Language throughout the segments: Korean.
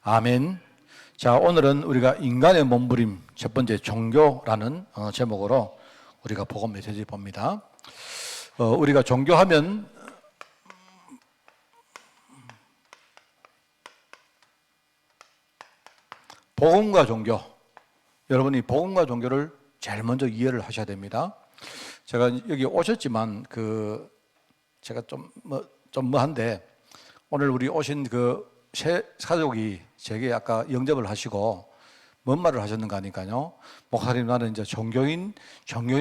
아멘. 자, 오늘은 우리가 인간의 몸부림 첫 번째 종교라는 제목으로 우리가 복음 메시지 봅니다. 우리가 종교하면 복음과 종교, 여러분이 복음과 종교를 제일 먼저 이해를 하셔야 됩니다. 제가 여기 오셨지만 제가 좀 뭐한데 오늘 우리 오신 새 가족이 제게 아까 영접을 하시고 뭔 말을 하셨는가 하니까요. 목사님, 나는 이제 종교인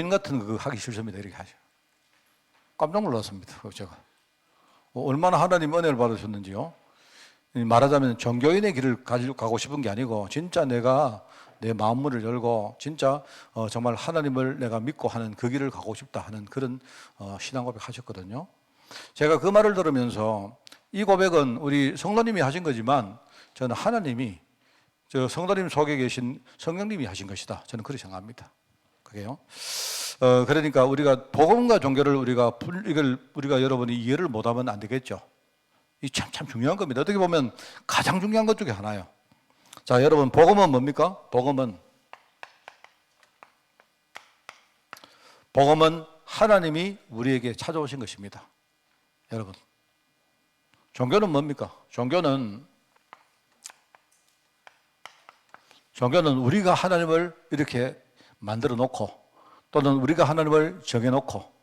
같은 거 하기 싫습니다. 이렇게 하셔. 깜짝 놀랐습니다. 제가 얼마나 하나님 은혜를 받으셨는지요. 말하자면 종교인의 길을 가고 싶은 게 아니고 진짜 내가 내 마음문을 열고 진짜 정말 하나님을 내가 믿고 하는 그 길을 가고 싶다 하는 그런 신앙 고백 하셨거든요. 제가 그 말을 들으면서 이 고백은 우리 성도님이 하신 거지만 저는 하나님이 저 성도님 속에 계신 성령님이 하신 것이다. 저는 그렇게 생각합니다. 그게요. 그러니까 우리가 복음과 종교를 우리가 여러분이 이해를 못하면 안 되겠죠. 이 참 중요한 겁니다. 어떻게 보면 가장 중요한 것 중에 하나예요. 자, 여러분, 복음은 뭡니까? 복음은 하나님이 우리에게 찾아오신 것입니다. 여러분, 종교는 뭡니까? 종교는 우리가 하나님을 이렇게 만들어 놓고 또는 우리가 하나님을 정해 놓고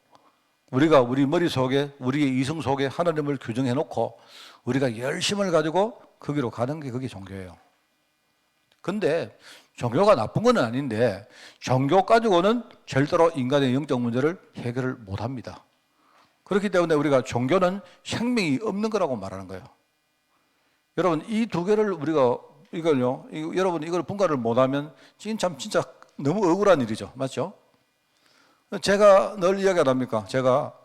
우리가 우리 머릿속에 우리의 이성 속에 하나님을 규정해 놓고 우리가 열심을 가지고 거기로 가는 게 그게 종교예요. 근데 종교가 나쁜 건 아닌데 종교 가지고는 절대로 인간의 영적 문제를 해결을 못 합니다. 그렇기 때문에 우리가 종교는 생명이 없는 거라고 말하는 거예요. 여러분, 이 두 개를 우리가 여러분 이걸 분간을 못하면 진짜 너무 억울한 일이죠. 맞죠? 제가 늘 이야기를 합니까? 제가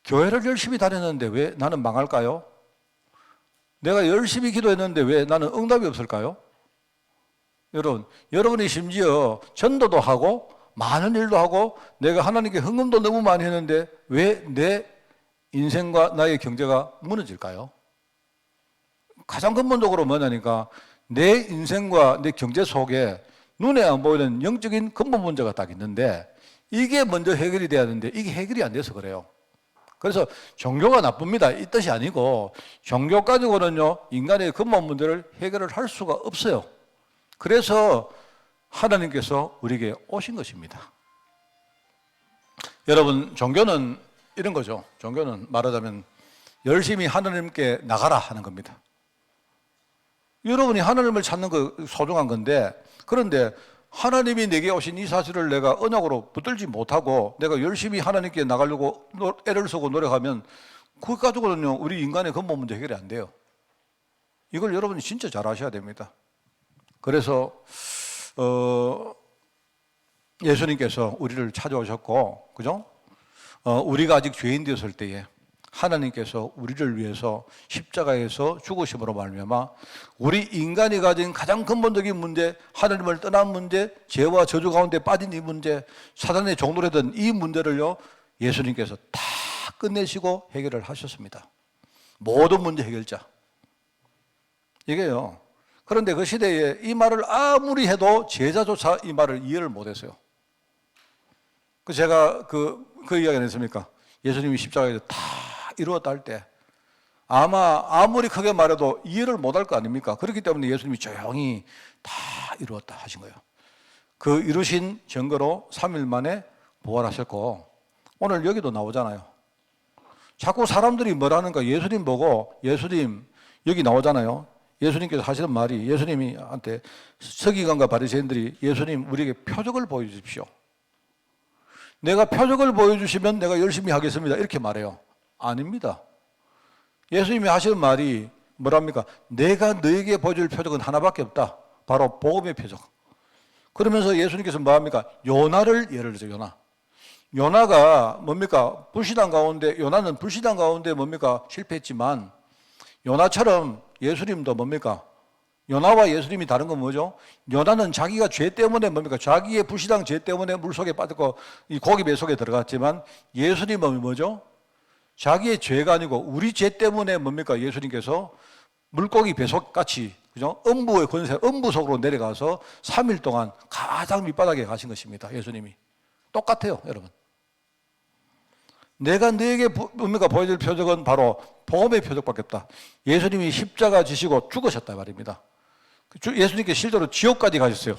교회를 열심히 다녔는데 왜 나는 망할까요? 내가 열심히 기도했는데 왜 나는 응답이 없을까요? 여러분이 심지어 전도도 하고 많은 일도 하고 내가 하나님께 헌금도 너무 많이 했는데 왜 내 인생과 나의 경제가 무너질까요? 가장 근본적으로 뭐냐니까 내 인생과 내 경제 속에 눈에 안 보이는 영적인 근본 문제가 딱 있는데 이게 먼저 해결이 돼야 되는데 이게 해결이 안 돼서 그래요. 그래서 종교가 나쁩니다. 이 뜻이 아니고 종교 가지고는요 인간의 근본 문제를 해결을 할 수가 없어요. 그래서 하나님께서 우리에게 오신 것입니다. 여러분, 종교는 이런 거죠. 종교는 말하자면 열심히 하나님께 나가라 하는 겁니다. 여러분이 하나님을 찾는 거 소중한 건데 그런데 하나님이 내게 오신 이 사실을 내가 언약으로 붙들지 못하고 내가 열심히 하나님께 나가려고 애를 쓰고 노력하면 그거 가지고는요 우리 인간의 근본 문제 해결이 안 돼요. 이걸 여러분이 진짜 잘 아셔야 됩니다. 그래서 예수님께서 우리를 찾아오셨고, 그죠? 우리가 아직 죄인 되었을 때에 하나님께서 우리를 위해서 십자가에서 죽으심으로 말미암아 우리 인간이 가진 가장 근본적인 문제, 하나님을 떠난 문제, 죄와 저주 가운데 빠진 이 문제, 사단의 종노래 된 이 문제를요 예수님께서 다 끝내시고 해결을 하셨습니다. 모든 문제 해결자. 이게요. 그런데 그 시대에 이 말을 아무리 해도 제자조차 이 말을 이해를 못했어요. 제가 그 이야기 안 했습니까? 예수님이 십자가에서 다 이루었다 할 때 아무리 크게 말해도 이해를 못할 거 아닙니까? 그렇기 때문에 예수님이 조용히 다 이루었다 하신 거예요. 그 이루신 증거로 3일 만에 부활하셨고 오늘 여기도 나오잖아요. 자꾸 사람들이 뭐라는가 예수님 보고 예수님 여기 나오잖아요. 예수님께서 하시는 말이 예수님이 한테 서기관과 바리새인들이 예수님 우리에게 표적을 보여주십시오. 내가 표적을 보여주시면 내가 열심히 하겠습니다. 이렇게 말해요. 아닙니다. 예수님이 하시는 말이 뭐랍니까? 내가 너에게 보여줄 표적은 하나밖에 없다. 바로 복음의 표적. 그러면서 예수님께서 뭐합니까? 요나를 예를 들어서 요나가 뭡니까? 요나는 불신앙 가운데 뭡니까? 실패했지만 요나처럼 예수님도 뭡니까? 요나와 예수님이 다른 건 뭐죠? 요나는 자기가 죄 때문에 뭡니까? 자기의 불신앙 죄 때문에 물속에 빠졌고 이 고기 배 속에 들어갔지만 예수님은 뭐죠? 자기의 죄가 아니고 우리 죄 때문에 뭡니까? 예수님께서 물고기 배 속 같이 그죠? 음부의 권세, 음부 속으로 내려가서 3일 동안 가장 밑바닥에 가신 것입니다. 예수님이. 똑같아요, 여러분. 내가 너에게 뭡니까 보여줄 표적은 바로 복음의 표적밖에 없다. 예수님이 십자가 지시고 죽으셨다 말입니다. 예수님께 실제로 지옥까지 가셨어요.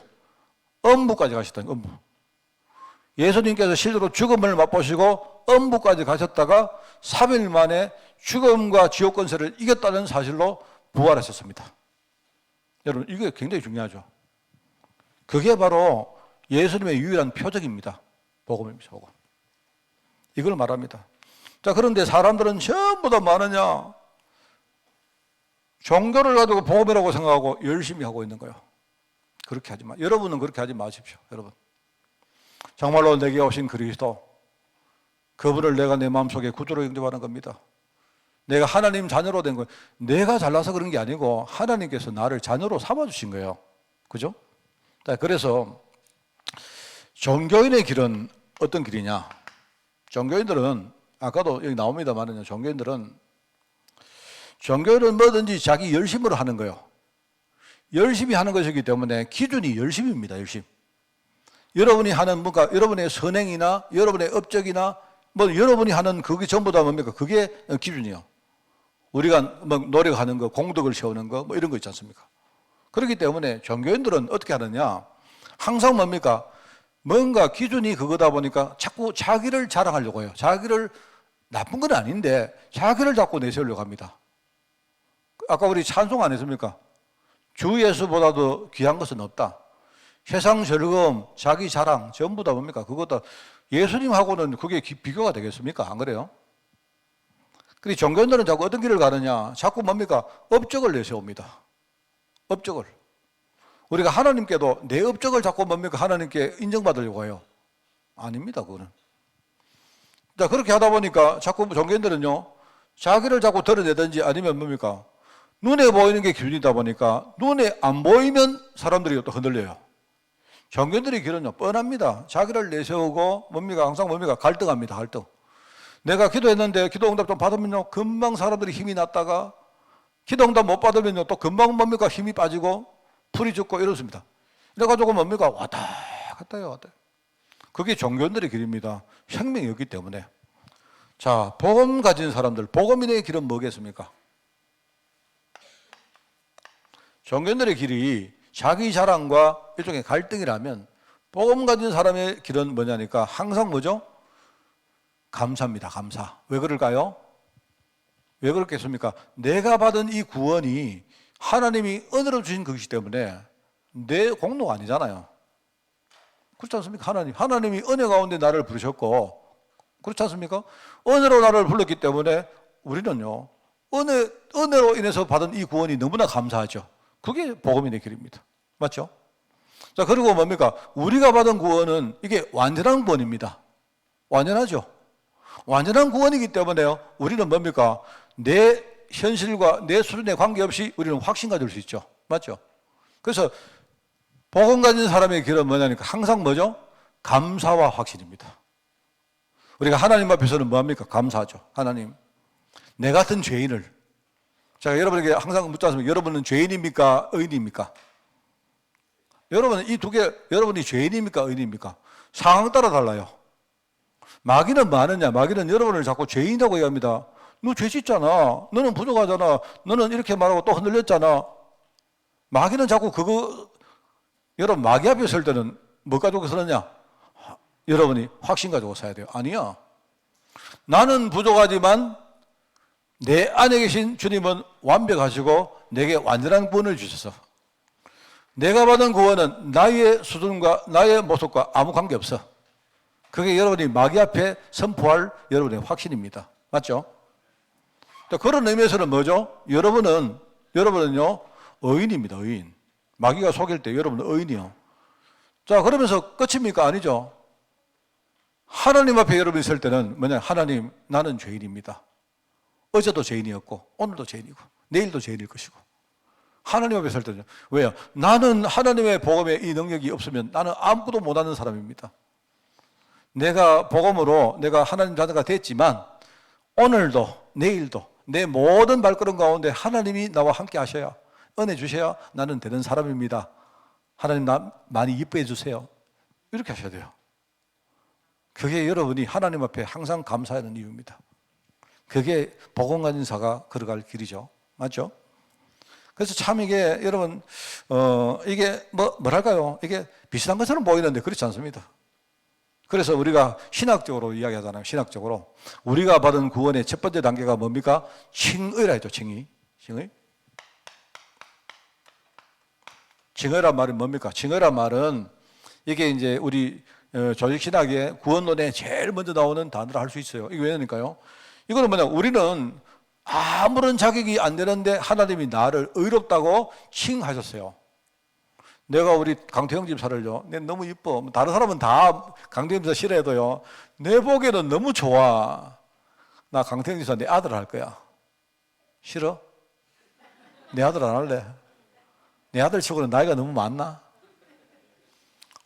음부까지 가셨다. 음부. 예수님께서 실제로 죽음을 맛보시고 음부까지 가셨다가 3일 만에 죽음과 지옥 권세를 이겼다는 사실로 부활하셨습니다. 여러분, 이게 굉장히 중요하죠. 그게 바로 예수님의 유일한 표적입니다. 복음입니다. 복음. 이걸 말합니다. 자, 그런데 사람들은 전부 다 많으냐? 종교를 가지고 복음이라고 생각하고 열심히 하고 있는 거예요. 그렇게 하지 마. 여러분은 그렇게 하지 마십시오. 여러분. 정말로 내게 오신 그리스도, 그분을 내가 내 마음속에 구주로 영접하는 겁니다. 내가 하나님 자녀로 된 거예요. 내가 잘나서 그런 게 아니고 하나님께서 나를 자녀로 삼아주신 거예요. 그죠? 자, 그래서 종교인의 길은 어떤 길이냐? 종교인들은 아까도 여기 나옵니다만 종교인은 뭐든지 자기 열심으로 하는 거예요. 열심히 하는 것이기 때문에 기준이 열심입니다. 열심. 여러분이 하는 뭔가 여러분의 선행이나 여러분의 업적이나 뭐 여러분이 하는 그게 전부 다 뭡니까? 그게 기준이요. 우리가 뭐 노력하는 거, 공덕을 세우는 거 뭐 이런 거 있지 않습니까? 그렇기 때문에 종교인들은 어떻게 하느냐? 항상 뭡니까? 뭔가 기준이 그거다 보니까 자꾸 자기를 자랑하려고 해요. 자기를 나쁜 건 아닌데 자기를 자꾸 내세우려고 합니다. 아까 우리 찬송 안 했습니까? 주 예수보다도 귀한 것은 없다. 세상 즐거움, 자기 자랑 전부 다 뭡니까? 그것도 예수님하고는 그게 비교가 되겠습니까? 안 그래요? 그리고 종교인들은 자꾸 어떤 길을 가느냐? 자꾸 뭡니까? 업적을 내세웁니다. 업적을. 우리가 하나님께도 내 업적을 자꾸 뭡니까? 하나님께 인정받으려고 해요. 아닙니다, 그거는. 자, 그렇게 하다 보니까 자꾸 종교인들은요, 자기를 자꾸 드러내든지 아니면 뭡니까? 눈에 보이는 게 기준이다 보니까 눈에 안 보이면 사람들이 또 흔들려요. 종교인들의 길은요, 뻔합니다. 자기를 내세우고 뭡니까? 항상 뭡니까? 갈등합니다, 갈등. 내가 기도했는데 기도 응답 좀 받으면요, 금방 사람들이 힘이 났다가 기도 응답 못 받으면요, 또 금방 뭡니까? 힘이 빠지고 풀이 죽고 이렇습니다. 그래가지고 뭡니까? 왔다 갔다 해요, 왔다. 그게 종교인들의 길입니다. 생명이 없기 때문에. 자, 복음 가진 사람들, 복음인의 길은 뭐겠습니까? 종교인들의 길이 자기 자랑과 일종의 갈등이라면 복음 가진 사람의 길은 뭐냐니까 항상 뭐죠? 감사입니다. 감사. 왜 그럴까요? 왜 그렇겠습니까? 내가 받은 이 구원이 하나님이 은혜로 주신 것이기 때문에 내 공로가 아니잖아요. 그렇지 않습니까? 하나님이 은혜 가운데 나를 부르셨고, 그렇지 않습니까? 은혜로 나를 불렀기 때문에 우리는요, 은혜로 인해서 받은 이 구원이 너무나 감사하죠. 그게 복음인의 길입니다. 맞죠? 자, 그리고 뭡니까? 우리가 받은 구원은 이게 완전한 구원입니다. 완전하죠? 완전한 구원이기 때문에요, 우리는 뭡니까? 내 현실과 내 수준에 관계없이 우리는 확신 가질 수 있죠. 맞죠? 그래서 복음 가진 사람의 길은 뭐냐니까 항상 뭐죠? 감사와 확신입니다. 우리가 하나님 앞에서는 뭐합니까? 감사하죠. 하나님, 내 같은 죄인을, 제가 여러분에게 항상 묻지 않습니까? 여러분은 죄인입니까? 의인입니까? 여러분은 이 두 개, 여러분이 죄인입니까? 의인입니까? 상황 따라 달라요. 마귀는 뭐 하느냐? 마귀는 여러분을 자꾸 죄인이라고 얘기합니다. 너 죄 짓잖아. 너는 부족하잖아. 너는 이렇게 말하고 또 흔들렸잖아. 마귀는 자꾸 여러분, 마귀 앞에 설 때는 뭐 가지고 서느냐? 여러분이 확신 가지고 서야 돼요. 아니야. 나는 부족하지만 내 안에 계신 주님은 완벽하시고 내게 완전한 구원을 주셔서 내가 받은 구원은 나의 수준과 나의 모습과 아무 관계 없어. 그게 여러분이 마귀 앞에 선포할 여러분의 확신입니다. 맞죠? 그런 의미에서는 뭐죠? 여러분은요, 의인입니다, 의인. 마귀가 속일 때 여러분은 의인이요. 자, 그러면서 끝입니까? 아니죠. 하나님 앞에 여러분이 설 때는 뭐냐? 하나님, 나는 죄인입니다. 어제도 죄인이었고, 오늘도 죄인이고, 내일도 죄인일 것이고. 하나님 앞에 설 때는. 왜요? 나는 하나님의 복음에 이 능력이 없으면 나는 아무것도 못하는 사람입니다. 내가 복음으로 내가 하나님 자녀가 됐지만 오늘도 내일도 내 모든 발걸음 가운데 하나님이 나와 함께 하셔야 은혜 주셔야 나는 되는 사람입니다. 하나님 나 많이 이뻐해 주세요. 이렇게 하셔야 돼요. 그게 여러분이 하나님 앞에 항상 감사하는 이유입니다. 그게 복음 가진 자가 걸어갈 길이죠. 맞죠? 그래서 참 이게 여러분 이게 뭐랄까요? 이게 비슷한 것처럼 보이는데 그렇지 않습니다. 그래서 우리가 신학적으로 이야기하잖아요. 신학적으로 우리가 받은 구원의 첫 번째 단계가 뭡니까? 칭의라 했죠. 칭의. 칭의란 말이 뭡니까? 칭의란 말은 이게 이제 우리 조직신학의 구원론에 제일 먼저 나오는 단어를 할 수 있어요. 이게 왜냐니까요? 이거는 뭐냐? 우리는 아무런 자격이 안 되는데 하나님이 나를 의롭다고 칭하셨어요. 내가 우리 강태형 집사를요, 내 너무 이뻐. 다른 사람은 다 강태형 집사 싫어해도요, 내 보기에는 너무 좋아. 나 강태형 집사 내 아들 할 거야. 싫어? 내 아들 안 할래? 내 아들 치고는 나이가 너무 많나?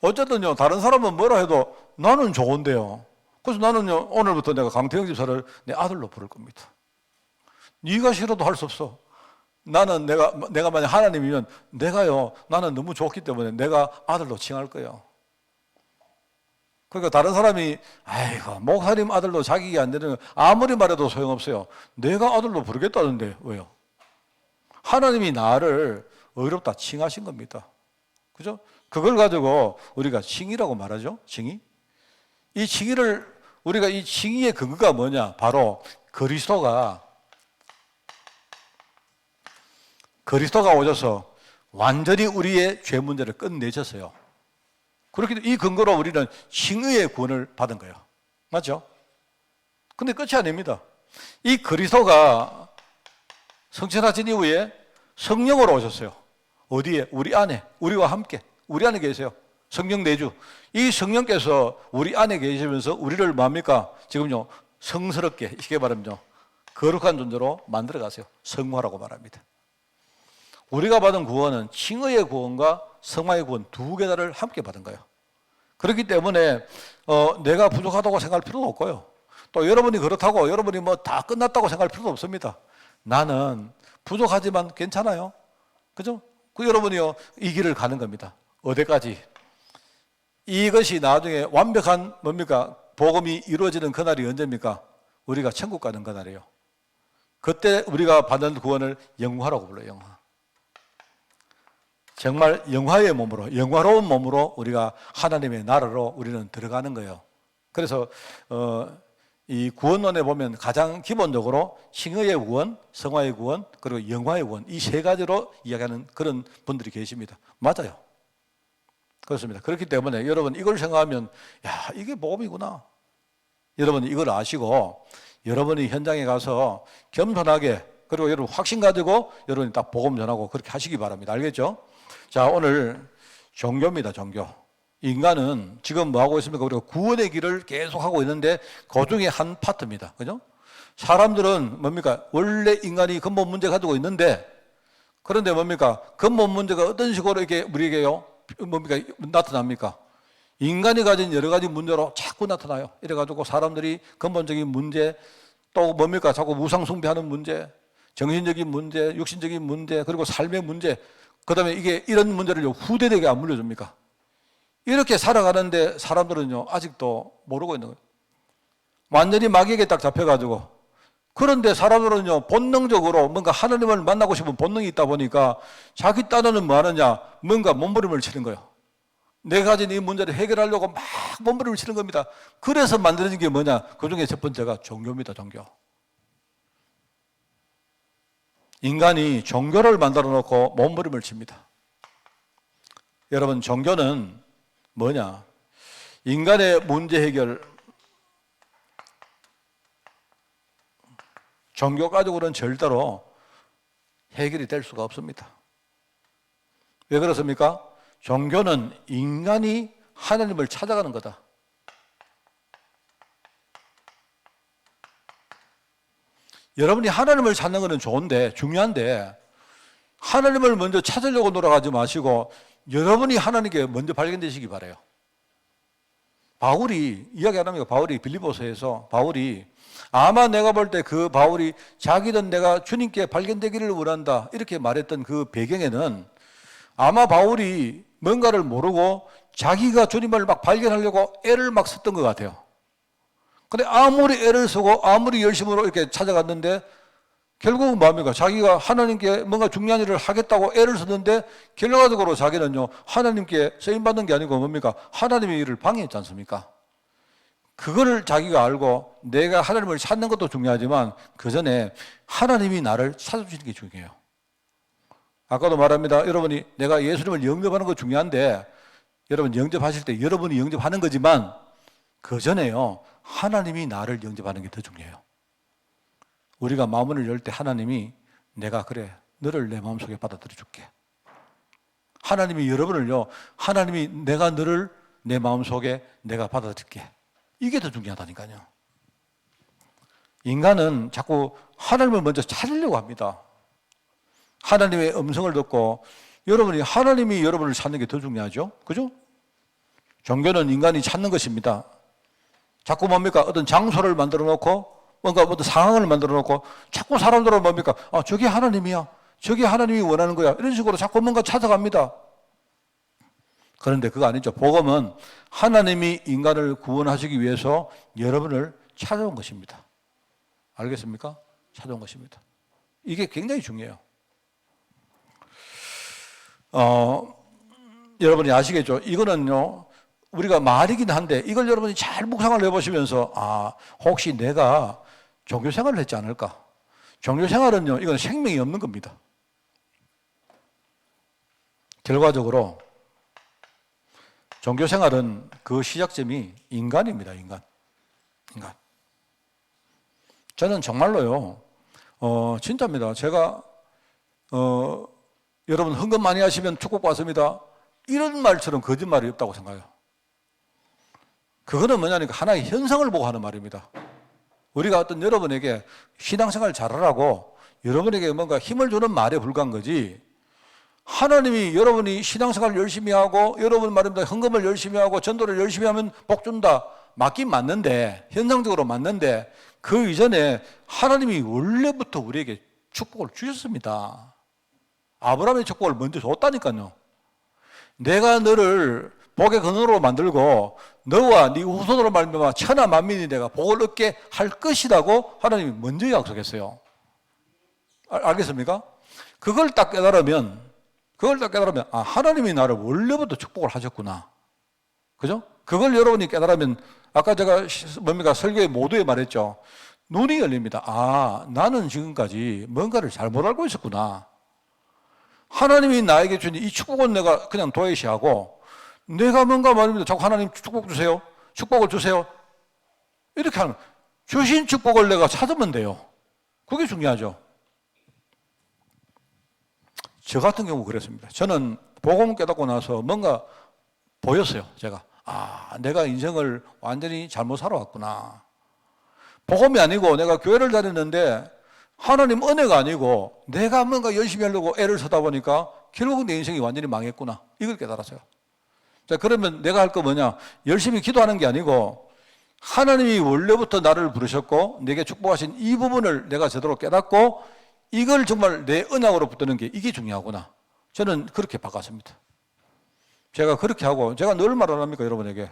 어쨌든요, 다른 사람은 뭐라 해도 나는 좋은데요. 그래서 나는요, 오늘부터 내가 강태형 집사를 내 아들로 부를 겁니다. 네가 싫어도 할 수 없어. 나는 내가 만약 하나님이면 내가요, 나는 너무 좋기 때문에 내가 아들로 칭할 거예요. 그러니까 다른 사람이 아이고 목사님 아들로 자격이 안 되는 아무리 말해도 소용없어요. 내가 아들로 부르겠다는데 왜요? 하나님이 나를 의롭다 칭하신 겁니다. 그죠? 그걸 가지고 우리가 칭의라고 말하죠. 칭의. 이 칭의를 우리가 이 칭의의 근거가 뭐냐? 바로 그리스도가 오셔서 완전히 우리의 죄 문제를 끝내셨어요. 그렇기 때문에 이 근거로 우리는 칭의의 구원을 받은 거예요. 맞죠? 근데 끝이 아닙니다. 이 그리스도가 성천하신 이후에 성령으로 오셨어요. 어디에? 우리 안에, 우리와 함께, 우리 안에 계세요. 성령 내주. 이 성령께서 우리 안에 계시면서 우리를 뭡니까? 지금요, 성스럽게, 쉽게 말하면요, 거룩한 존재로 만들어 가세요. 성화라고 말합니다. 우리가 받은 구원은 칭의의 구원과 성화의 구원 두 개다를 함께 받은 거예요. 그렇기 때문에 내가 부족하다고 생각할 필요도 없고요. 또 여러분이 그렇다고 여러분이 뭐 다 끝났다고 생각할 필요도 없습니다. 나는 부족하지만 괜찮아요. 그죠? 그 여러분이요, 이 길을 가는 겁니다. 어디까지? 이것이 나중에 완벽한 뭡니까? 복음이 이루어지는 그날이 언제입니까? 우리가 천국 가는 그날이에요. 그때 우리가 받는 구원을 영화라고 불러요. 영화. 정말 영화의 몸으로, 영화로운 몸으로 우리가 하나님의 나라로 우리는 들어가는 거예요. 그래서 이 구원론에 보면 가장 기본적으로 칭의의 구원, 성화의 구원, 그리고 영화의 구원, 이 세 가지로 이야기하는 그런 분들이 계십니다. 맞아요. 그렇습니다. 그렇기 때문에 여러분 이걸 생각하면 야, 이게 복음이구나. 여러분 이걸 아시고 여러분이 현장에 가서 겸손하게, 그리고 여러분 확신 가지고 여러분이 딱 복음 전하고 그렇게 하시기 바랍니다. 알겠죠? 자, 오늘 종교입니다. 종교. 인간은 지금 뭐 하고 있습니까? 우리가 구원의 길을 계속 하고 있는데 그 중에 한 파트입니다. 그죠? 사람들은 뭡니까? 원래 인간이 근본 문제 가지고 있는데, 그런데 뭡니까? 근본 문제가 어떤 식으로 이렇게 우리에게요? 뭡니까? 나타납니까? 인간이 가진 여러 가지 문제로 자꾸 나타나요. 이래가지고 사람들이 근본적인 문제, 또 뭡니까? 자꾸 우상숭배하는 문제, 정신적인 문제, 육신적인 문제, 그리고 삶의 문제, 그 다음에 이런 문제를 후대에게 안 물려줍니까? 이렇게 살아가는데 사람들은요, 아직도 모르고 있는 거예요. 완전히 마귀에게 딱 잡혀가지고. 그런데 사람들은요, 본능적으로 뭔가 하나님을 만나고 싶은 본능이 있다 보니까 자기 딴에는 뭐 하느냐? 뭔가 몸부림을 치는 거예요. 내가 가진 이 문제를 해결하려고 막 몸부림을 치는 겁니다. 그래서 만들어진 게 뭐냐? 그 중에 첫 번째가 종교입니다, 종교. 인간이 종교를 만들어 놓고 몸부림을 칩니다. 여러분, 종교는 뭐냐? 인간의 문제 해결, 종교 가지고는 절대로 해결이 될 수가 없습니다. 왜 그렇습니까? 종교는 인간이 하나님을 찾아가는 거다. 여러분이 하나님을 찾는 것은 좋은데, 중요한데, 하나님을 먼저 찾으려고 노력하지 마시고 여러분이 하나님께 먼저 발견되시기 바라요. 바울이 이야기하랍니까? 바울이 빌립보서에서 바울이 아마 내가 볼 때 그 바울이 자기는 내가 주님께 발견되기를 원한다 이렇게 말했던 그 배경에는 아마 바울이 뭔가를 모르고 자기가 주님을 막 발견하려고 애를 막 썼던 것 같아요. 근데 아무리 애를 쓰고 아무리 열심으로 이렇게 찾아갔는데 결국은 뭡니까? 자기가 하나님께 뭔가 중요한 일을 하겠다고 애를 썼는데 결과적으로 자기는요, 하나님께 쓰임받는 게 아니고 뭡니까? 하나님의 일을 방해했지 않습니까? 그거를 자기가 알고 내가 하나님을 찾는 것도 중요하지만 그 전에 하나님이 나를 찾아주시는 게 중요해요. 아까도 말합니다. 여러분이 내가 예수님을 영접하는 거 중요한데 여러분 영접하실 때 여러분이 영접하는 거지만 그 전에요, 하나님이 나를 영접하는 게 더 중요해요. 우리가 마음을 열 때 하나님이 내가 그래 너를 내 마음속에 받아들여 줄게. 하나님이 여러분을요, 하나님이 내가 너를 내 마음속에 내가 받아들일게. 이게 더 중요하다니까요. 인간은 자꾸 하나님을 먼저 찾으려고 합니다. 하나님의 음성을 듣고 여러분이 하나님이 여러분을 찾는 게 더 중요하죠. 그죠? 종교는 인간이 찾는 것입니다. 자꾸 뭡니까? 어떤 장소를 만들어 놓고 뭔가 어떤 상황을 만들어 놓고 자꾸 사람들은 뭡니까? 아, 저게 하나님이야. 저게 하나님이 원하는 거야. 이런 식으로 자꾸 뭔가 찾아갑니다. 그런데 그거 아니죠. 복음은 하나님이 인간을 구원하시기 위해서 여러분을 찾아온 것입니다. 알겠습니까? 찾아온 것입니다. 이게 굉장히 중요해요. 여러분이 아시겠죠? 이거는요, 우리가 말이긴 한데 이걸 여러분이 잘 묵상을 해보시면서 혹시 내가 종교 생활을 했지 않을까? 종교 생활은요, 이건 생명이 없는 겁니다. 결과적으로 종교 생활은 그 시작점이 인간입니다. 인간. 저는 정말로요, 진짜입니다. 제가 여러분 헌금 많이 하시면 축복받습니다. 이런 말처럼 거짓말이 없다고 생각해요. 그거는 뭐냐니까 하나의 현상을 보고 하는 말입니다. 우리가 어떤 여러분에게 신앙생활 잘하라고 여러분에게 뭔가 힘을 주는 말에 불과한 거지, 하나님이 여러분이 신앙생활을 열심히 하고 여러분 말입니다. 헌금을 열심히 하고 전도를 열심히 하면 복 준다. 맞긴 맞는데, 현상적으로 맞는데 그 이전에 하나님이 원래부터 우리에게 축복을 주셨습니다. 아브라함의 축복을 먼저 줬다니까요. 내가 너를 복의 근원으로 만들고 너와 네 후손으로 말미암아 천하 만민이 내가 복을 얻게 할 것이라고 하나님이 먼저 약속했어요. 알겠습니까? 그걸 딱 깨달으면 하나님이 나를 원래부터 축복을 하셨구나. 그죠? 그걸 여러분이 깨달으면 아까 제가 설교의 모두에 말했죠. 눈이 열립니다. 나는 지금까지 뭔가를 잘못 알고 있었구나. 하나님이 나에게 주신 이 축복은 내가 그냥 도외시하고 내가 뭔가 말입니다. 자꾸 하나님 축복 주세요. 축복을 주세요. 이렇게 하면 주신 축복을 내가 찾으면 돼요. 그게 중요하죠. 저 같은 경우 그랬습니다. 저는 복음 깨닫고 나서 뭔가 보였어요. 제가 내가 인생을 완전히 잘못 살아왔구나. 복음이 아니고 내가 교회를 다녔는데 하나님 은혜가 아니고 내가 뭔가 열심히 하려고 애를 쓰다 보니까 결국 내 인생이 완전히 망했구나. 이걸 깨달았어요. 자, 그러면 내가 할 거 뭐냐? 열심히 기도하는 게 아니고 하나님이 원래부터 나를 부르셨고 내게 축복하신 이 부분을 내가 제대로 깨닫고 이걸 정말 내 언약으로 붙드는 게 이게 중요하구나. 저는 그렇게 바꿨습니다. 제가 그렇게 하고 제가 늘 말 안 합니까, 여러분에게?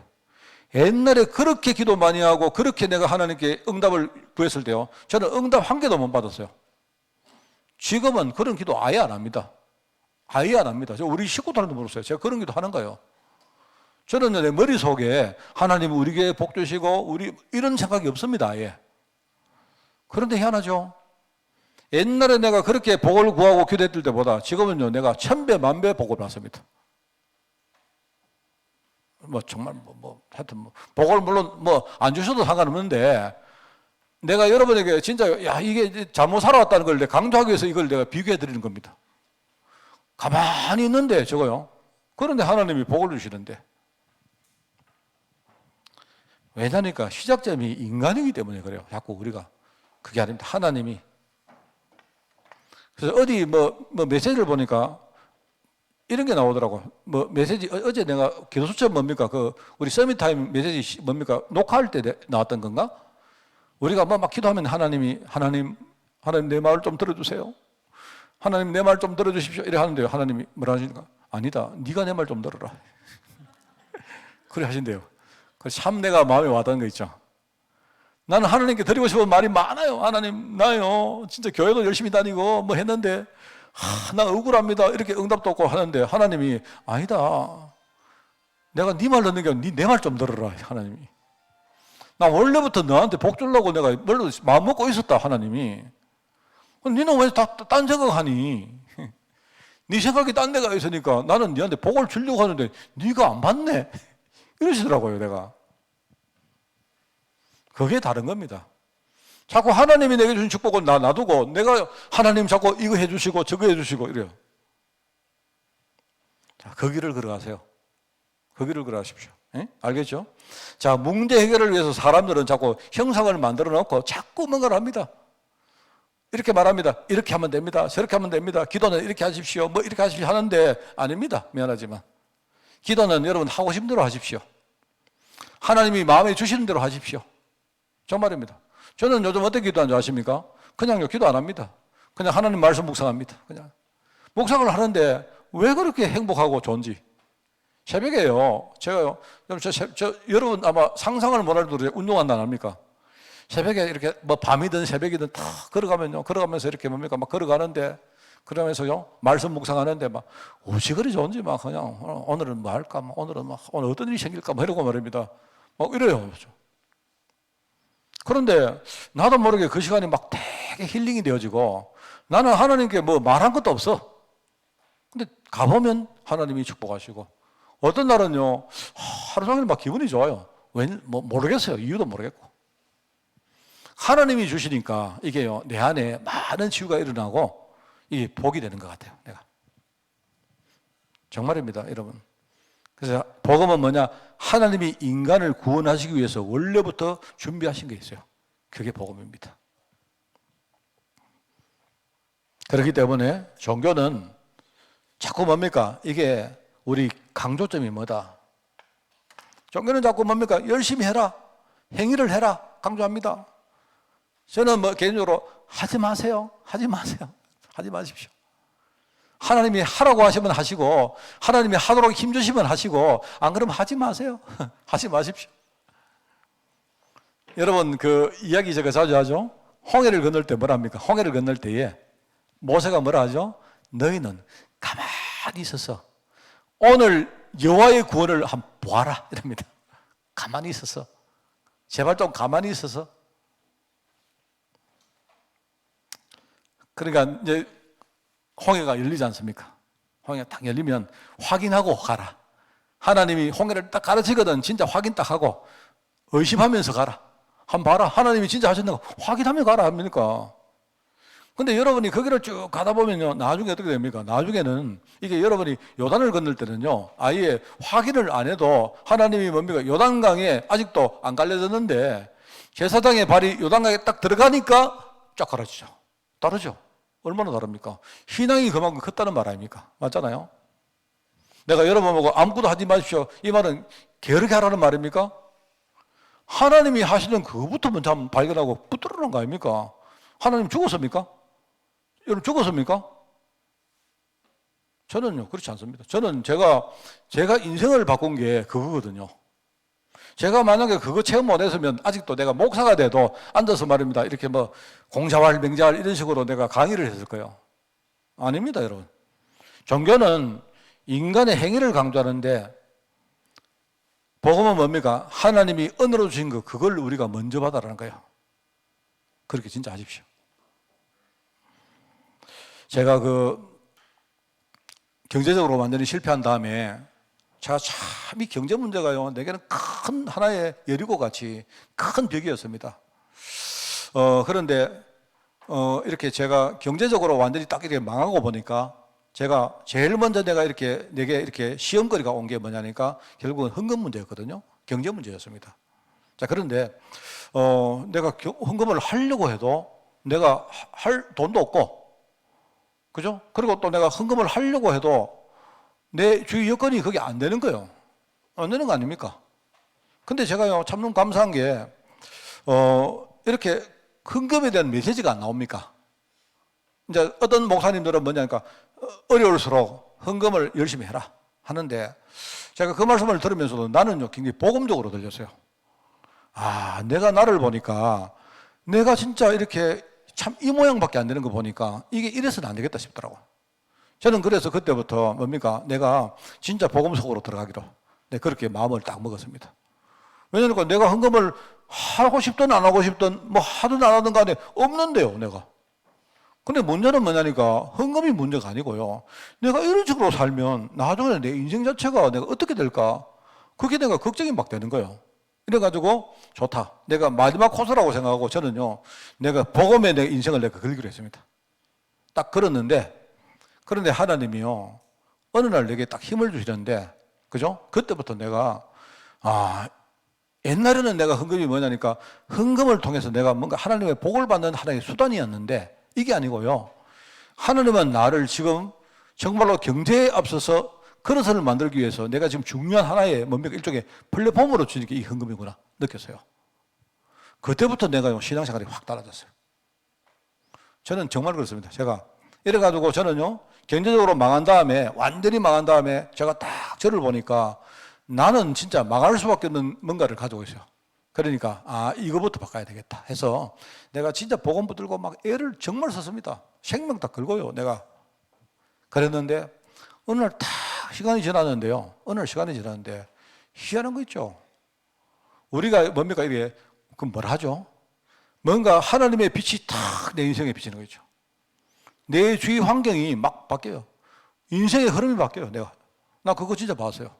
옛날에 그렇게 기도 많이 하고 그렇게 내가 하나님께 응답을 구했을 때요, 저는 응답 한 개도 못 받았어요. 지금은 그런 기도 아예 안 합니다. 아예 안 합니다. 저 우리 식구들한테 물었어요. 제가 그런 기도 하는 거예요. 저는 내 머릿속에 하나님 우리 교회 복 주시고 우리 이런 생각이 없습니다. 아예. 그런데 희한하죠. 옛날에 내가 그렇게 복을 구하고 기도했을 때보다 지금은요, 내가 1000배, 10,000배 복을 받습니다. 정말 하여튼 복을 물론 안 주셔도 상관없는데 내가 여러분에게 진짜 이게 잘못 살아왔다는 걸 내가 강조하기 위해서 이걸 내가 비교해 드리는 겁니다. 가만히 있는데 저거요. 그런데 하나님이 복을 주시는데. 왜냐니까 시작점이 인간이기 때문에 그래요. 자꾸 우리가. 그게 아닙니다. 하나님이. 그래서 어디 메시지를 보니까 이런 게 나오더라고. 뭐 메시지 어제 내가 기도수첩 뭡니까? 그 우리 서밋타임 메시지 뭡니까? 녹화할 때 나왔던 건가? 우리가 뭐 막 기도하면 하나님 내 말 좀 들어주세요. 하나님 내 말 좀 들어주십시오. 이래 하는데요. 하나님이 뭐라 하시는가? 아니다. 네가 내 말 좀 들어라. 그래 하신대요. 그래서 참 내가 마음에 와닿은 거 있죠. 나는 하나님께 드리고 싶은 말이 많아요. 하나님, 나요. 진짜 교회도 열심히 다니고 뭐 했는데, 나 억울합니다. 이렇게 응답도 없고 하는데, 하나님이, 아니다. 내가 네 말 듣는 게 아니라 내 말 좀 들어라. 하나님이. 나 원래부터 너한테 복 주려고 내가 마음 먹고 있었다. 하나님이. 니는 왜 딴 생각하니? 네 생각이 딴 데가 있으니까 나는 니한테 복을 주려고 하는데 네가 안 받네. 이러시더라고요, 내가. 그게 다른 겁니다. 자꾸 하나님이 내게 주신 축복을 놔두고 내가 하나님 자꾸 이거 해주시고 저거 해주시고 이래요. 자, 그 길을 걸어가세요. 그 길을 걸어가십시오. 예? 알겠죠? 자, 문제 해결을 위해서 사람들은 자꾸 형상을 만들어 놓고 자꾸 뭔가를 합니다. 이렇게 말합니다. 이렇게 하면 됩니다. 저렇게 하면 됩니다. 기도는 이렇게 하십시오. 뭐 이렇게 하십시오 하는데 아닙니다. 미안하지만. 기도는 여러분 하고 싶은 대로 하십시오. 하나님이 마음에 주시는 대로 하십시오. 정말입니다. 저는 요즘 어떻게 기도하는 줄 아십니까? 그냥요, 기도 안 합니다. 그냥 하나님 말씀 묵상합니다. 그냥. 묵상을 하는데 왜 그렇게 행복하고 좋은지. 새벽에요. 제가요, 여러분 아마 상상을 못할 정도로 운동한다 안 합니까? 새벽에 이렇게 뭐 밤이든 새벽이든 다 걸어가면서 이렇게 뭡니까? 막 걸어가는데 그러면서요, 말씀 묵상하는데 막 오지거리 좋은지 막 그냥 오늘은 뭐 할까? 오늘은 막 오늘 어떤 일이 생길까? 막 이러고 말입니다. 막 이래요. 그런데 나도 모르게 그 시간이 막 되게 힐링이 되어지고 나는 하나님께 뭐 말한 것도 없어. 근데 가보면 하나님이 축복하시고 어떤 날은요, 하루 종일 막 기분이 좋아요. 뭐 모르겠어요. 이유도 모르겠고. 하나님이 주시니까 이게요, 내 안에 많은 치유가 일어나고 이게 복이 되는 것 같아요. 내가. 정말입니다, 여러분. 그래서 복음은 뭐냐? 하나님이 인간을 구원하시기 위해서 원래부터 준비하신 게 있어요. 그게 복음입니다. 그렇기 때문에 종교는 자꾸 뭡니까? 이게 우리 강조점이 뭐다? 종교는 자꾸 뭡니까? 열심히 해라. 행위를 해라. 강조합니다. 저는 뭐 개인적으로 하지 마세요. 하지 마세요. 하지 마십시오. 하나님이 하라고 하시면 하시고 하나님이 하도록 힘주시면 하시고 안 그러면 하지 마세요. 하지 마십시오. 여러분 그 이야기 제가 자주 하죠. 홍해를 건널 때 뭐랍니까? 홍해를 건널 때에 모세가 뭐라 하죠? 너희는 가만히 있어서 오늘 여호와의 구원을 한번 보아라 이럽니다. 가만히 있어서 제발 좀 가만히 있어서. 그러니까 이제 홍해가 열리지 않습니까? 홍해가 딱 열리면 확인하고 가라. 하나님이 홍해를 딱 가르치거든. 진짜 확인 딱 하고 의심하면서 가라. 한번 봐라. 하나님이 진짜 하셨나 확인하며 가라 합니까? 근데 여러분이 거기를 쭉 가다 보면요, 나중에 어떻게 됩니까? 나중에는 이게 여러분이 요단을 건널 때는요, 아예 확인을 안 해도 하나님이 뭡니까? 요단강에 아직도 안 갈려졌는데 제사장의 발이 요단강에 딱 들어가니까 쫙 가라지죠. 다르죠? 얼마나 다릅니까? 신앙이 그만큼 컸다는 말 아닙니까? 맞잖아요? 내가 여러분 보고 아무것도 하지 마십시오. 이 말은 게으르게 하라는 말입니까? 하나님이 하시는 그거부터 먼저 한번 발견하고 붙들어놓은 거 아닙니까? 하나님 죽었습니까? 여러분 죽었습니까? 저는요, 그렇지 않습니다. 저는 제가 인생을 바꾼 게 그거거든요. 제가 만약에 그거 체험 못 했으면 아직도 내가 목사가 돼도 앉아서 말입니다. 이렇게 뭐 공자활, 맹자활 이런 식으로 내가 강의를 했을 거예요. 아닙니다, 여러분. 종교는 인간의 행위를 강조하는데 복음은 뭡니까? 하나님이 은혜로 주신 거 그걸 우리가 먼저 받아라는 거예요. 그렇게 진짜 하십시오. 제가 그 경제적으로 완전히 실패한 다음에 제가 참 이 경제 문제가요, 내게는 큰 하나의 여리고 같이 큰 벽이었습니다. 그런데 이렇게 제가 경제적으로 완전히 딱 이렇게 망하고 보니까 제가 제일 먼저 내게 이렇게 시험거리가 온 게 뭐냐니까 결국은 헌금 문제였거든요. 경제 문제였습니다. 자, 그런데 내가 헌금을 하려고 해도 내가 할 돈도 없고, 그죠? 그리고 또 내가 헌금을 하려고 해도 내 주위 여건이 그게 안 되는 거예요. 안 되는 거 아닙니까? 근데 제가요, 참 너무 감사한 게, 이렇게 헌금에 대한 메시지가 안 나옵니까? 이제 어떤 목사님들은 뭐냐니까, 어려울수록 헌금을 열심히 해라 하는데, 제가 그 말씀을 들으면서도 나는요, 굉장히 복음적으로 들렸어요. 아, 내가 나를 보니까, 내가 진짜 이렇게 참 이 모양밖에 안 되는 거 보니까, 이게 이래서는 안 되겠다 싶더라고요. 저는 그래서 그때부터 뭡니까? 내가 진짜 복음 속으로 들어가기로, 네, 그렇게 마음을 딱 먹었습니다. 왜냐니까 내가 헌금을 하고 싶든 안 하고 싶든 뭐 하든 안 하든 간에 없는데요, 내가. 근데 문제는 뭐냐니까 헌금이 문제가 아니고요. 내가 이런 식으로 살면 나중에 내 인생 자체가 내가 어떻게 될까? 그게 내가 걱정이 막 되는 거예요. 이래가지고 좋다. 내가 마지막 코스라고 생각하고 저는요, 내가 복음에 내 인생을 내가 걸기로 했습니다. 딱 걸었는데, 그런데 하나님이요, 어느 날 내게 딱 힘을 주시는데, 그죠? 그때부터 내가, 옛날에는 내가 헌금이 뭐냐니까 헌금을 통해서 내가 뭔가 하나님의 복을 받는 하나의 수단이었는데 이게 아니고요. 하나님은 나를 지금 정말로 경제에 앞서서 그릇을 만들기 위해서 내가 지금 중요한 하나의 뭡니까 일종의 플랫폼으로 주는 게 이 헌금이구나 느꼈어요. 그때부터 내가 신앙생활이 확 달라졌어요. 저는 정말 그렇습니다. 제가 이래가지고 저는요 경제적으로 망한 다음에 완전히 망한 다음에 제가 딱 저를 보니까 나는 진짜 망할 수밖에 없는 뭔가를 가지고 있어요. 그러니까 이거부터 바꿔야 되겠다 해서 내가 진짜 복음 붙들고 막 애를 정말 썼습니다. 생명 다 걸고요 내가. 그랬는데 어느 날 딱 시간이 지났는데요. 어느 날 시간이 지났는데 희한한 거 있죠. 우리가 뭡니까 이게 그 뭐라 하죠? 뭔가 하나님의 빛이 탁 내 인생에 비치는 거죠. 내 주위 환경이 막 바뀌어요. 인생의 흐름이 바뀌어요. 나 그거 진짜 봤어요.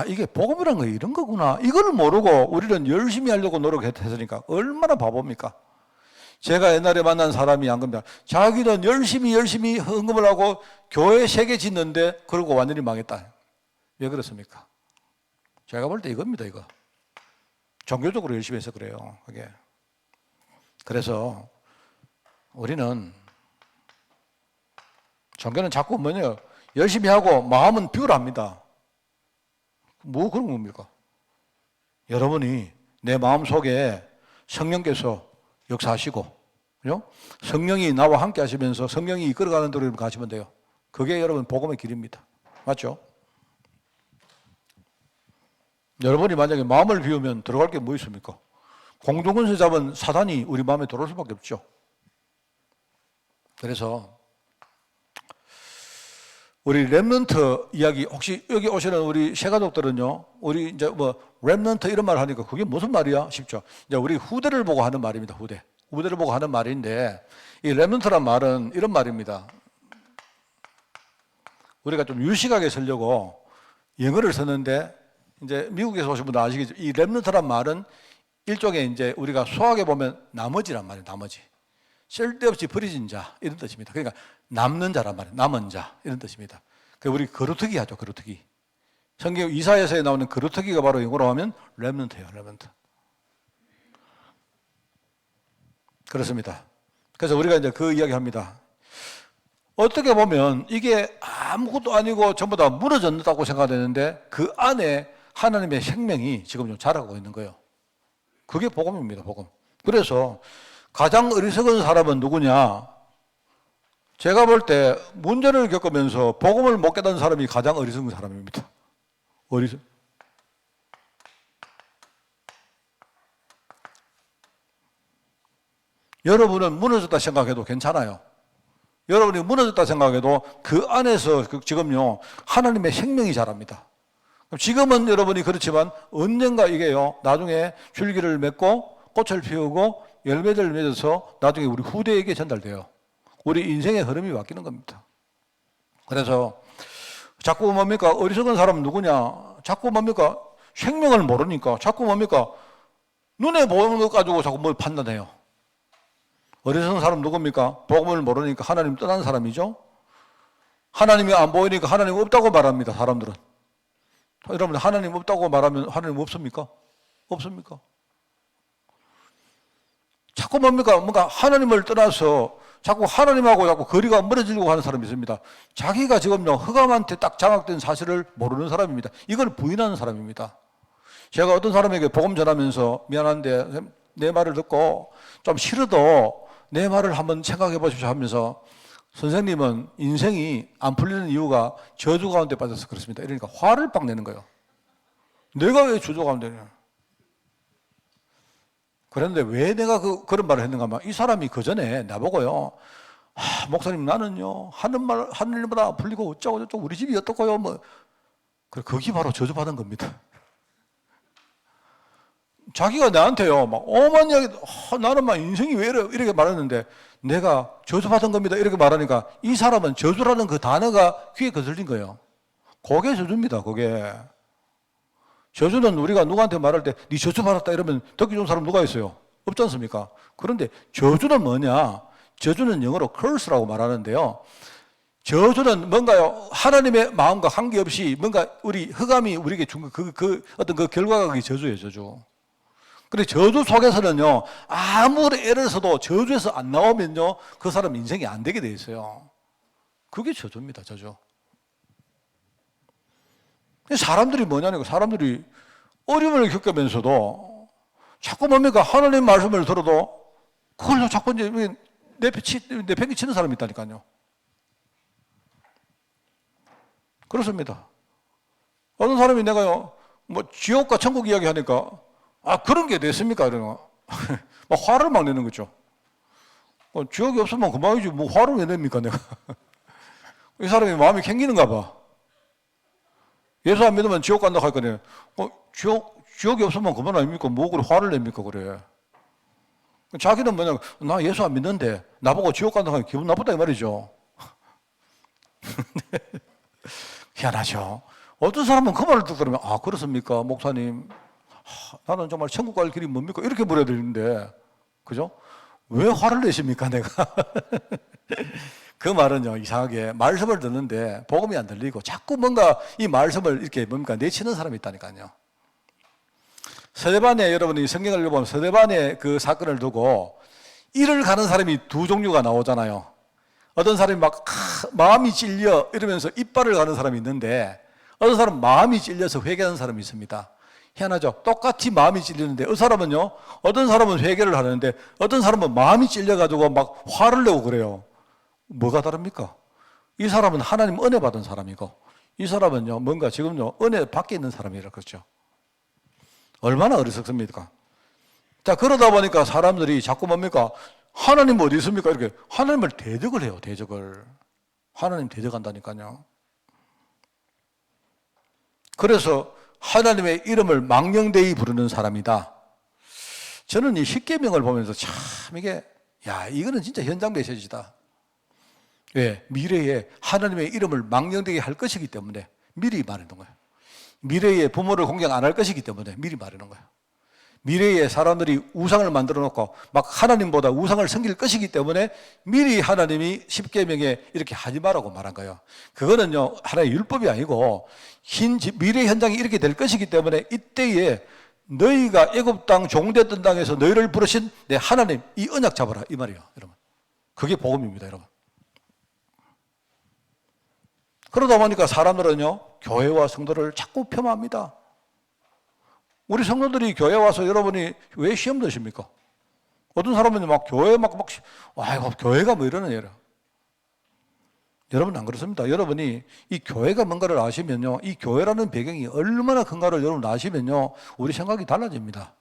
이게 복음이란 거 이런 거구나. 이걸 모르고 우리는 열심히 하려고 노력했으니까 얼마나 바보입니까? 제가 옛날에 만난 사람이 안 그럽니다. 자기는 열심히 헌금을 하고 교회 3개 짓는데 그러고 완전히 망했다. 왜 그렇습니까? 제가 볼 때 이겁니다, 이거. 종교적으로 열심히 해서 그래요, 그게. 그래서 우리는 종교는 자꾸 뭐냐, 열심히 하고 마음은 비굴합니다. 뭐 그런 겁니까? 여러분이 내 마음 속에 성령께서 역사하시고, 그죠? 성령이 나와 함께 하시면서 성령이 이끌어가는 대로 가시면 돼요. 그게 여러분 복음의 길입니다. 맞죠? 여러분이 만약에 마음을 비우면 들어갈 게 뭐 있습니까? 공중권세 잡은 사단이 우리 마음에 들어올 수밖에 없죠. 그래서 우리 렘넌트 이야기, 혹시 여기 오시는 우리 새가족들은요, 우리 이제 뭐 렘넌트 이런 말 하니까 그게 무슨 말이야 싶죠. 이제 우리 후대를 보고 하는 말입니다. 후대를 보고 하는 말인데, 이 렘넌트란 말은 이런 말입니다. 우리가 좀 유식하게 쓰려고 영어를 썼는데, 이제 미국에서 오신 분들 아시겠죠? 이 렘넌트란 말은 일종의 이제 우리가 수학에 보면 나머지란 말이에요. 나머지. 쓸데없이 버려진 자 이런 뜻입니다. 그러니까 남는 자란 말이에요. 남은 자 이런 뜻입니다. 우리 거루터기 하죠. 거루터기. 성경 이사야서에 나오는 거루터기가 바로 영어로 하면 렘넌트예요. 렘넌트. 그렇습니다. 그래서 우리가 이제 그 이야기합니다. 어떻게 보면 이게 아무것도 아니고 전부 다 무너졌다고 생각되는데 그 안에 하나님의 생명이 지금 좀 자라고 있는 거예요. 그게 복음입니다. 복음. 그래서 가장 어리석은 사람은 누구냐? 제가 볼 때 문제를 겪으면서 복음을 못 깨닫는 사람이 가장 어리석은 사람입니다. 여러분은 무너졌다 생각해도 괜찮아요. 여러분이 무너졌다 생각해도 그 안에서 지금요 하나님의 생명이 자랍니다. 지금은 여러분이 그렇지만 언젠가 이게요 나중에 줄기를 맺고 꽃을 피우고 열매를 맺어서 나중에 우리 후대에게 전달돼요. 우리 인생의 흐름이 바뀌는 겁니다. 그래서 자꾸 뭡니까 어리석은 사람은 누구냐? 자꾸 뭡니까 생명을 모르니까 자꾸 뭡니까 눈에 보이는 것 가지고 자꾸 뭘 판단해요. 어리석은 사람 누굽니까? 복음을 모르니까 하나님 떠난 사람이죠. 하나님이 안 보이니까 하나님 없다고 말합니다. 사람들은. 여러분 하나님 없다고 말하면 하나님 없습니까? 없습니까? 자꾸 뭡니까? 뭔가 하나님을 떠나서 자꾸 하나님하고 자꾸 거리가 멀어지려고 하는 사람이 있습니다. 자기가 지금요, 흑암한테 딱 장악된 사실을 모르는 사람입니다. 이걸 부인하는 사람입니다. 제가 어떤 사람에게 복음 전하면서 미안한데 내 말을 듣고 좀 싫어도 내 말을 한번 생각해 보십시오 하면서 선생님은 인생이 안 풀리는 이유가 저주 가운데 빠져서 그렇습니다. 이러니까 화를 빡 내는 거예요. 내가 왜 저주 가운데 냐 그런데 왜 내가 그런 말을 했는가 하면 이 사람이 그 전에 나보고요. 목사님 나는요 하는 일보다 안 풀리고 어쩌고 저쩌고 우리 집이 어떻고요 뭐 그게 바로 저주받은 겁니다. 자기가 나한테요 막 오만 이야기 나는 막 인생이 왜 이래 이렇게 말했는데 내가 저주받은 겁니다 이렇게 말하니까 이 사람은 저주라는 그 단어가 귀에 거슬린 거예요. 그게 저주입니다. 그게 저주는 우리가 누구한테 말할 때 네 저주받았다 이러면 듣기 좋은 사람 누가 있어요? 없지 않습니까? 그런데 저주는 뭐냐? 저주는 영어로 curse라고 말하는데요. 저주는 뭔가요? 하나님의 마음과 관계없이 뭔가 우리 흑암이 우리에게 준 어떤 그 결과가 그게 저주예요, 저주. 근데 저주 속에서는요, 아무리 애를 써도 저주에서 안 나오면요, 그 사람 인생이 안 되게 돼 있어요. 그게 저주입니다, 저주. 사람들이 뭐냐니까 사람들이 어려움을 겪으면서도 자꾸 뭡니까? 하나님 말씀을 들어도 그걸로 자꾸 이제 내팽개치는 사람이 있다니까요. 그렇습니다. 어떤 사람이 내가요, 뭐 지옥과 천국 이야기 하니까 그런 게 됐습니까? 이러나. 막 화를 막 내는 거죠. 지옥이 없으면 그만이지, 뭐 화를 왜 냅니까, 내가. 이 사람이 마음이 캥기는가 봐. 예수 안 믿으면 지옥 간다고 할 거네. 지옥이 없으면 그만 아닙니까? 뭐 그래 화를 냅니까, 그래. 자기는 뭐냐, 나 예수 안 믿는데 나보고 지옥 간다고 하면 기분 나쁘다 이 말이죠. 희한하죠. 어떤 사람은 그 말을 듣고 그러면 그렇습니까, 목사님? 나는 정말 천국 갈 길이 뭡니까? 이렇게 물어야 되는데, 그죠? 왜 화를 내십니까, 내가? 그 말은요, 이상하게 말씀을 듣는데 복음이 안 들리고 자꾸 뭔가 이 말씀을 이렇게 뭡니까? 내치는 사람이 있다니까요. 스데반에 여러분이 성경을 읽어보면 스데반의 그 사건을 두고 일을 가는 사람이 두 종류가 나오잖아요. 어떤 사람이 막 마음이 찔려 이러면서 이빨을 가는 사람이 있는데 어떤 사람은 마음이 찔려서 회개하는 사람이 있습니다. 희한하죠. 똑같이 마음이 찔리는데 어떤 사람은요, 어떤 사람은 회개를 하는데 어떤 사람은 마음이 찔려가지고 막 화를 내고 그래요. 뭐가 다릅니까? 이 사람은 하나님 은혜 받은 사람이고 이 사람은요 뭔가 지금요 은혜 밖에 있는 사람이라 그렇죠. 얼마나 어리석습니까? 자, 그러다 보니까 사람들이 자꾸 뭡니까? 하나님 어디 있습니까? 이렇게 하나님을 대적을 해요. 대적을. 하나님 대적한다니까요. 그래서 하나님의 이름을 망령되이 부르는 사람이다. 저는 이 십계명을 보면서 참 이게 이거는 진짜 현장 메시지다. 왜? 미래에 하나님의 이름을 망령되게 할 것이기 때문에 미리 말해놓은 거예요. 미래에 부모를 공경 안 할 것이기 때문에 미리 말해놓은 거예요. 미래에 사람들이 우상을 만들어 놓고 막 하나님보다 우상을 섬길 것이기 때문에 미리 하나님이 십계명에 이렇게 하지 말라고 말한 거예요. 그거는요 하나의 율법이 아니고 미래 현장이 이렇게 될 것이기 때문에 이때에 너희가 애굽 땅 종되던 땅에서 너희를 부르신 내 하나님 이 언약 잡아라 이 말이에요, 여러분. 그게 복음입니다, 여러분. 그러다 보니까 사람들은요 교회와 성도를 자꾸 폄하합니다. 우리 성도들이 교회 와서 여러분이 왜 시험 드십니까? 어떤 사람은 막 교회 교회가 뭐 이러는 얘라. 여러분 안 그렇습니다. 여러분이 이 교회가 뭔가를 아시면요, 이 교회라는 배경이 얼마나 큰가를 여러분 아시면요, 우리 생각이 달라집니다.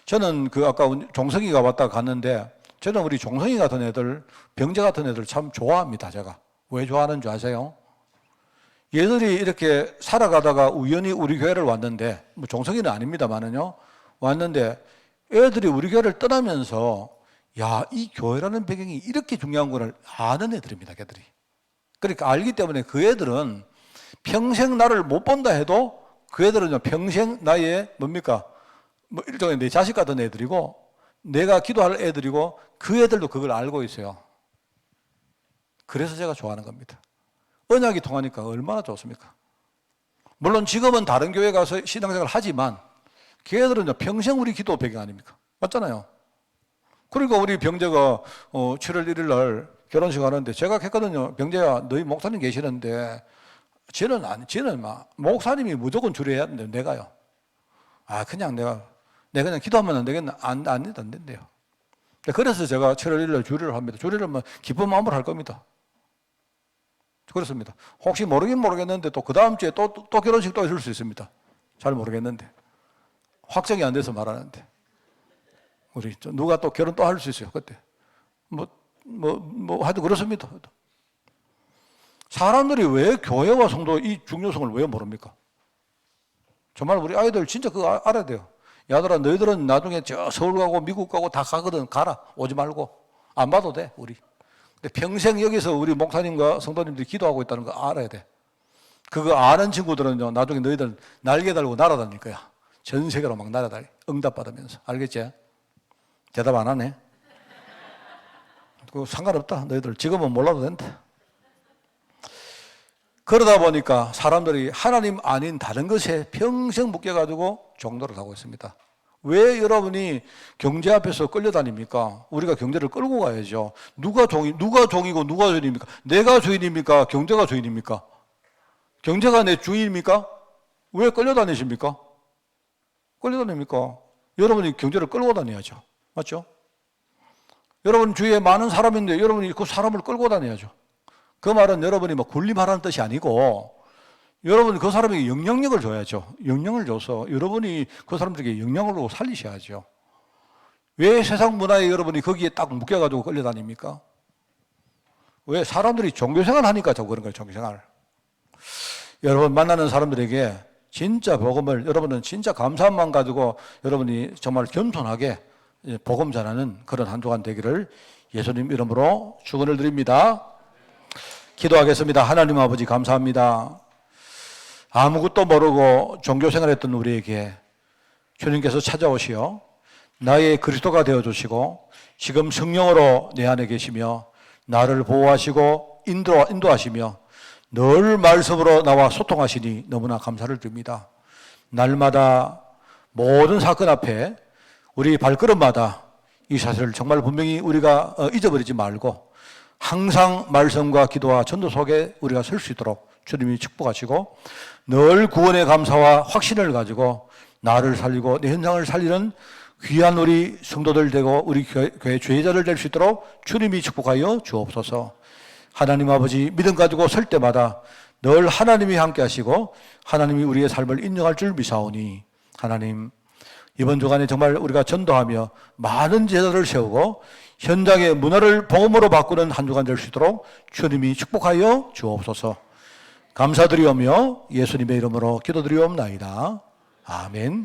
저는 아까 종성이가 왔다 갔는데, 저는 우리 종성이 같은 애들, 병재 같은 애들 참 좋아합니다, 제가. 왜 좋아하는 줄 아세요? 얘들이 이렇게 살아가다가 우연히 우리 교회를 왔는데, 뭐 종성이는 아닙니다만은요, 왔는데 애들이 우리 교회를 떠나면서 이 교회라는 배경이 이렇게 중요한 걸 아는 애들입니다, 걔들이. 그러니까 알기 때문에 그 애들은 평생 나를 못 본다 해도 그 애들은요, 평생 나의 뭡니까? 뭐 일종의 내 자식 같은 애들이고 내가 기도할 애들이고 그 애들도 그걸 알고 있어요. 그래서 제가 좋아하는 겁니다. 언약이 통하니까 얼마나 좋습니까? 물론 지금은 다른 교회 가서 신앙생활을 하지만 걔들은요 평생 우리 기도 배경 아닙니까? 맞잖아요. 그러니까 우리 병재가 7월 1일 날 결혼식 하는데 제가 했거든요. 병재야, 너희 목사님 계시는데 쟤는 막 목사님이 무조건 줄여야 되는데 내가요. 그냥 내가 그냥 기도하면 안 되겠나? 안 된대요. 그래서 제가 7월 1일 날 주례를 합니다. 주례를 뭐 기쁜 마음으로 할 겁니다. 그렇습니다. 혹시 모르겠는데 또 그 다음 주에 또 결혼식 또 있을 수 있습니다. 잘 모르겠는데. 확정이 안 돼서 말하는데. 우리 누가 또 결혼 또 할 수 있어요, 그때. 하여튼 그렇습니다. 사람들이 왜 교회와 성도 이 중요성을 왜 모릅니까? 정말 우리 아이들 진짜 그거 알아야 돼요. 야들아, 너희들은 나중에 저 서울 가고 미국 가고 다 가거든. 가라. 오지 말고. 안 봐도 돼, 우리. 근데 평생 여기서 우리 목사님과 성도님들이 기도하고 있다는 거 알아야 돼. 그거 아는 친구들은요, 나중에 너희들 날개 달고 날아다닐 거야. 전 세계로 막 날아다니. 응답받으면서. 알겠지? 대답 안 하네. 그거 상관없다. 너희들 지금은 몰라도 된다. 그러다 보니까 사람들이 하나님 아닌 다른 것에 평생 묶여가지고 종노를 하고 있습니다. 왜 여러분이 경제 앞에서 끌려다닙니까? 우리가 경제를 끌고 가야죠. 누가 종이고 누가 주인입니까? 내가 주인입니까? 경제가 주인입니까? 경제가 내 주인입니까? 왜 끌려다니십니까? 끌려다닙니까? 여러분이 경제를 끌고 다녀야죠. 맞죠? 여러분 주위에 많은 사람인데 여러분이 그 사람을 끌고 다녀야죠. 그 말은 여러분이 뭐 군림하라는 뜻이 아니고 여러분이 그 사람에게 영향력을 줘야죠. 영향을 줘서 여러분이 그 사람들에게 영향을 살리셔야죠. 왜 세상 문화에 여러분이 거기에 딱 묶여가지고 끌려다닙니까? 왜? 사람들이 종교생활 하니까 자꾸 그런 거예요. 종교생활. 여러분 만나는 사람들에게 진짜 복음을 여러분은 진짜 감사한 마음 가지고 여러분이 정말 겸손하게 복음 전하는 그런 한 주간 되기를 예수님 이름으로 축원을 드립니다. 기도하겠습니다. 하나님 아버지 감사합니다. 아무것도 모르고 종교생활했던 우리에게 주님께서 찾아오시어 나의 그리스도가 되어주시고 지금 성령으로 내 안에 계시며 나를 보호하시고 인도하시며 늘 말씀으로 나와 소통하시니 너무나 감사를 드립니다. 날마다 모든 사건 앞에 우리 발걸음마다 이 사실을 정말 분명히 우리가 잊어버리지 말고 항상 말씀과 기도와 전도 속에 우리가 설 수 있도록 주님이 축복하시고 늘 구원의 감사와 확신을 가지고 나를 살리고 내 현장을 살리는 귀한 우리 성도들 되고 우리 교회 주회자를 될 수 있도록 주님이 축복하여 주옵소서. 하나님 아버지 믿음 가지고 설 때마다 늘 하나님이 함께 하시고 하나님이 우리의 삶을 인정할 줄 믿사오니 하나님 이번 주간에 정말 우리가 전도하며 많은 제자들을 세우고 현장의 문화를 복음으로 바꾸는 한 주간 될 수 있도록 주님이 축복하여 주옵소서. 감사드리오며 예수님의 이름으로 기도드리옵나이다. 아멘.